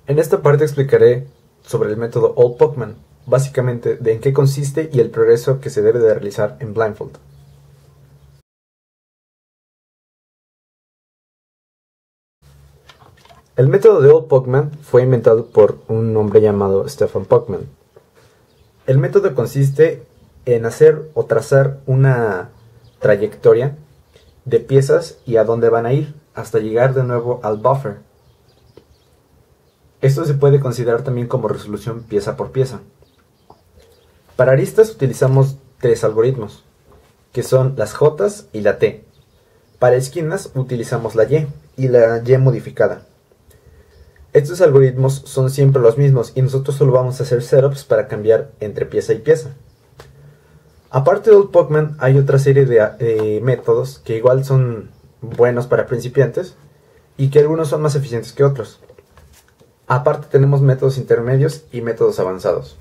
En esta parte explicaré sobre el método Old Pacman, básicamente de en qué consiste y el progreso que se debe de realizar en Blindfold. El método de Old Pacman fue inventado por un hombre llamado Stefan Pacman. El método consiste en hacer o trazar una trayectoria de piezas y a dónde van a ir hasta llegar de nuevo al buffer. Esto se puede considerar también como resolución pieza por pieza. Para aristas utilizamos tres algoritmos, que son las J y la T. Para esquinas utilizamos la y la Y modificada. Estos algoritmos son siempre los mismos y nosotros solo vamos a hacer setups para cambiar entre pieza y pieza. Aparte de Old Pacman hay otra serie de métodos que igual son buenos para principiantes y que algunos son más eficientes que otros. Aparte tenemos métodos intermedios y métodos avanzados.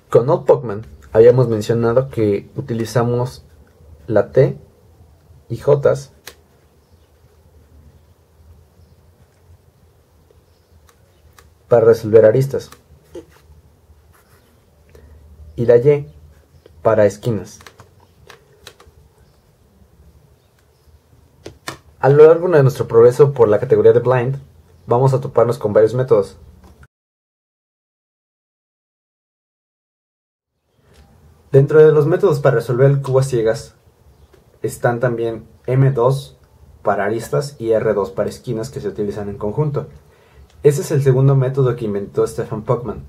Con Old Pacman habíamos mencionado que utilizamos la T y J para resolver aristas y la Y para esquinas. A lo largo de nuestro progreso por la categoría de Blind, vamos a toparnos con varios métodos. Dentro de los métodos para resolver el cubo a ciegas están también M2 para aristas y R2 para esquinas que se utilizan en conjunto. Ese es el segundo método que inventó Stefan Pacman.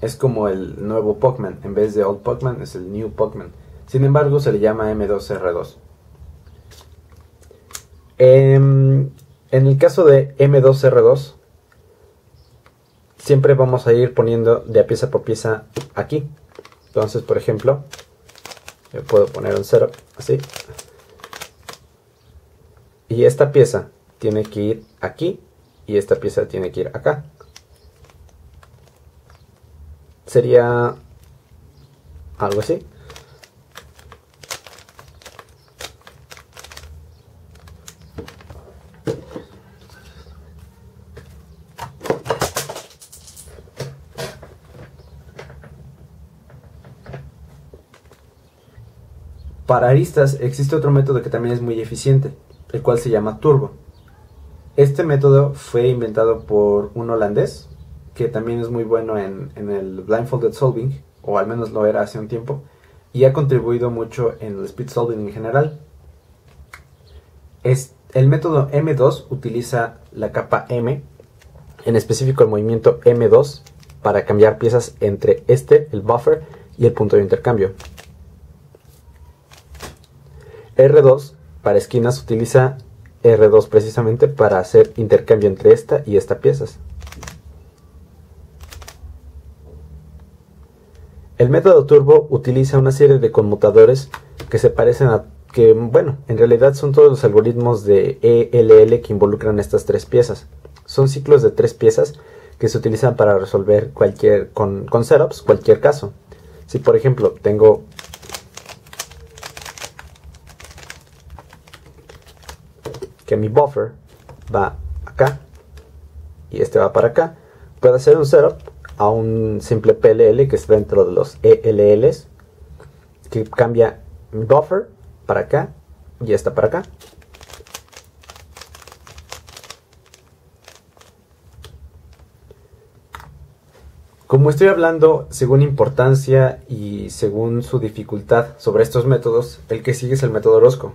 Es como el nuevo Pacman, en vez de Old Pacman es el New Pacman. Sin embargo se le llama M2R2. En el caso de M2R2 siempre vamos a ir poniendo de pieza por pieza aquí. Entonces, por ejemplo, yo puedo poner un setup así. Y esta pieza tiene que ir aquí y esta pieza tiene que ir acá. Sería algo así. Para aristas existe otro método que también es muy eficiente, el cual se llama Turbo. Este método fue inventado por un holandés, que también es muy bueno en el Blindfolded Solving, o al menos lo era hace un tiempo, y ha contribuido mucho en el Speed Solving en general. El método M2 utiliza la capa M, en específico el movimiento M2, para cambiar piezas entre el buffer y el punto de intercambio. R2 para esquinas utiliza R2 precisamente para hacer intercambio entre esta y esta piezas. El método Turbo utiliza una serie de conmutadores que se parecen a que, bueno, en realidad son todos los algoritmos de ELL que involucran estas tres piezas. Son ciclos de tres piezas que se utilizan para resolver con setups cualquier caso. Si por ejemplo tengo que mi buffer va acá y este va para acá, puedo hacer un setup a un simple PLL que está dentro de los ELLs, que cambia mi buffer para acá y esta para acá. Como estoy hablando según importancia y según su dificultad sobre estos métodos, el que sigue es el método Orozco,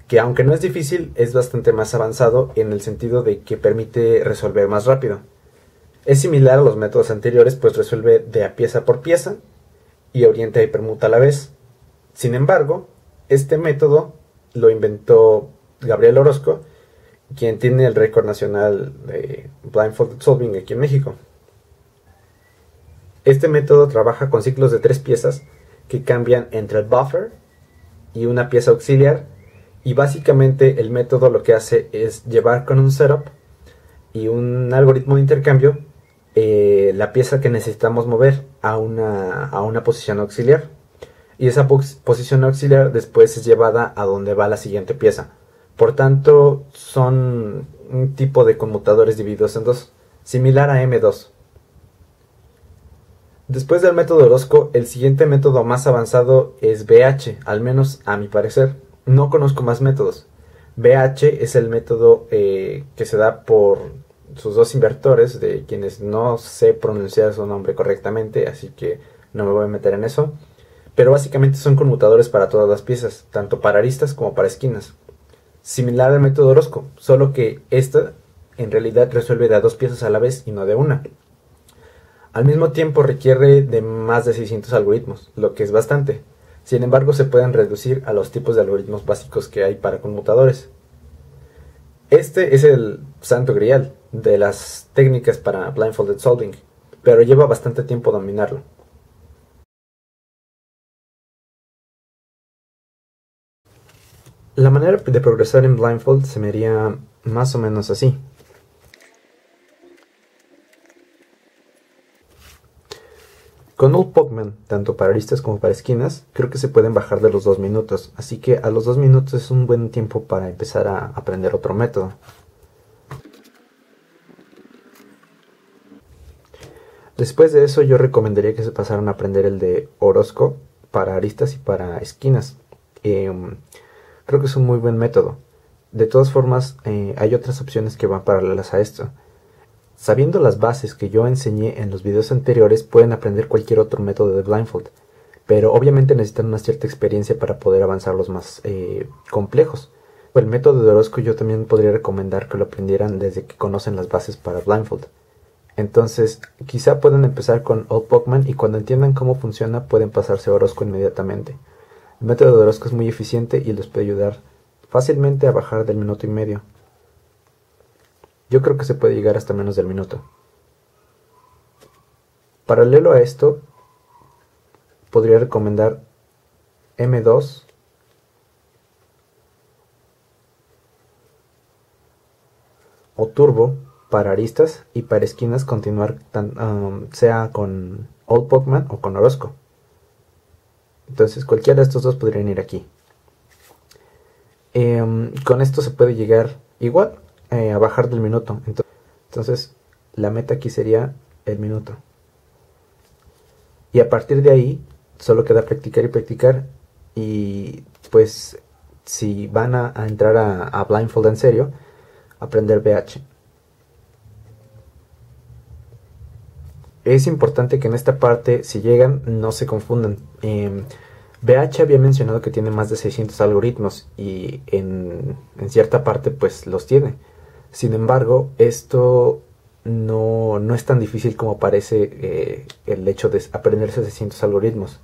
que aunque no es difícil, es bastante más avanzado en el sentido de que permite resolver más rápido. Es similar a los métodos anteriores, pues resuelve de a pieza por pieza y orienta y permuta a la vez. Sin embargo, este método lo inventó Gabriel Orozco, quien tiene el récord nacional de Blindfolded Solving aquí en México. Este método trabaja con ciclos de tres piezas que cambian entre el buffer y una pieza auxiliar. Y básicamente el método lo que hace es llevar con un setup y un algoritmo de intercambio la pieza que necesitamos mover a una posición auxiliar. y esa posición auxiliar después es llevada a donde va la siguiente pieza. Por tanto, son un tipo de conmutadores divididos en dos, similar a M2. Después del método Orozco, el siguiente método más avanzado es BH, al menos a mi parecer. No conozco más métodos. BH es el método que se da por sus dos invertores, de quienes no sé pronunciar su nombre correctamente, así que no me voy a meter en eso. Pero básicamente son conmutadores para todas las piezas, tanto para aristas como para esquinas. Similar al método Orozco, solo que esta en realidad resuelve de a dos piezas a la vez y no de una. Al mismo tiempo requiere de más de 600 algoritmos, lo que es bastante. Sin embargo, se pueden reducir a los tipos de algoritmos básicos que hay para conmutadores. Este es el santo grial de las técnicas para blindfolded solving, pero lleva bastante tiempo dominarlo. La manera de progresar en blindfold se me haría más o menos así. Con Old Pokemon, tanto para aristas como para esquinas, creo que se pueden bajar de los 2 minutos, así que a los 2 minutos es un buen tiempo para empezar a aprender otro método. Después de eso yo recomendaría que se pasaran a aprender el de Orozco para aristas y para esquinas. Creo que es un muy buen método. De todas formas, hay otras opciones que van paralelas a esto. Sabiendo las bases que yo enseñé en los videos anteriores, pueden aprender cualquier otro método de blindfold, pero obviamente necesitan una cierta experiencia para poder avanzar los más complejos. El método de Orozco yo también podría recomendar que lo aprendieran desde que conocen las bases para blindfold. Entonces, quizá puedan empezar con Old Pokemon y cuando entiendan cómo funciona pueden pasarse a Orozco inmediatamente. El método de Orozco es muy eficiente y les puede ayudar fácilmente a bajar del minuto y medio. Yo creo que se puede llegar hasta menos del minuto. Paralelo a esto, podría recomendar M2 o Turbo para aristas y para esquinas continuar sea con Old Pokemon o con Orozco. Entonces cualquiera de estos dos podrían ir aquí. Con esto se puede llegar igual a bajar del minuto. Entonces la meta aquí sería el minuto. Y a partir de ahí solo queda practicar y practicar. Y pues si van a entrar a blindfold en serio, aprender BH. Es importante que en esta parte, si llegan, no se confundan. BH había mencionado que tiene más de 600 algoritmos y en cierta parte pues los tiene. Sin embargo, esto no es tan difícil como parece el hecho de aprenderse 600 algoritmos.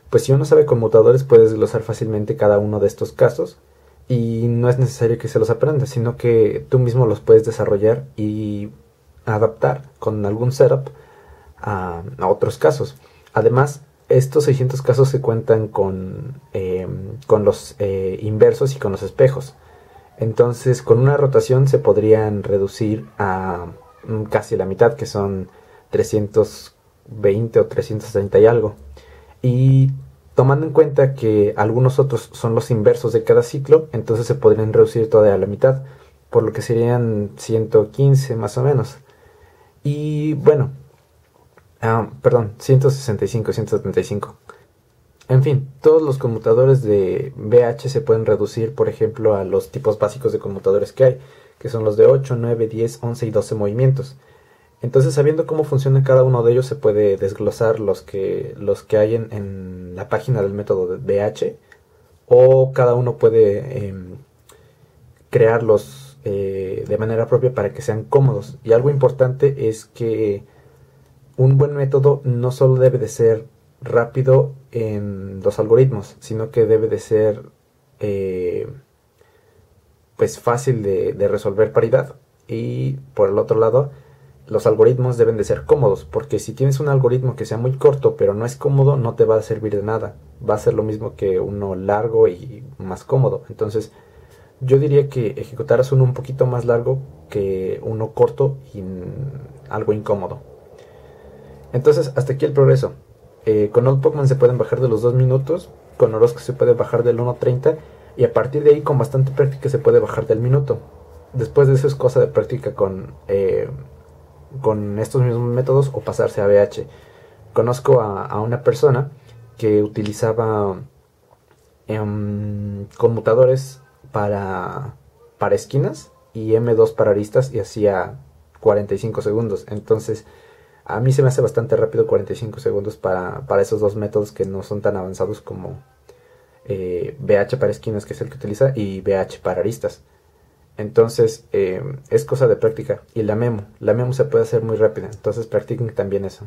Pues si uno sabe conmutadores puede desglosar fácilmente cada uno de estos casos y no es necesario que se los aprenda, sino que tú mismo los puedes desarrollar y adaptar con algún setup a otros casos. Además, estos 600 casos se cuentan con los inversos y con los espejos. Entonces, con una rotación se podrían reducir a casi la mitad, que son 320 o 330 y algo. Y tomando en cuenta que algunos otros son los inversos de cada ciclo, entonces se podrían reducir todavía a la mitad, por lo que serían 115 más o menos. Y bueno, 165, 175. En fin, todos los conmutadores de BH se pueden reducir, por ejemplo, a los tipos básicos de conmutadores que hay, que son los de 8, 9, 10, 11 y 12 movimientos. Entonces, sabiendo cómo funciona cada uno de ellos, se puede desglosar los que hay en la página del método de BH, o cada uno puede crearlos de manera propia para que sean cómodos. Y algo importante es que un buen método no solo debe de ser rápido en los algoritmos, sino que debe de ser pues fácil de resolver paridad. Y por el otro lado, los algoritmos deben de ser cómodos, porque si tienes un algoritmo que sea muy corto pero no es cómodo, no te va a servir de nada. Va a ser lo mismo que uno largo y más cómodo. Entonces yo diría que ejecutaras uno un poquito más largo que uno corto y algo incómodo. Entonces hasta aquí el progreso. Con Old Pokémon se pueden bajar de los 2 minutos, con Orozco se puede bajar del 1.30 y a partir de ahí con bastante práctica se puede bajar del minuto. Después de eso es cosa de práctica con estos mismos métodos o pasarse a BH. Conozco a una persona que utilizaba conmutadores para esquinas y M2 para aristas y hacía 45 segundos. Entonces a mí se me hace bastante rápido 45 segundos para esos dos métodos que no son tan avanzados como BH para esquinas, que es el que utiliza, y BH para aristas. Entonces es cosa de práctica. Y la memo se puede hacer muy rápida, entonces practiquen también eso.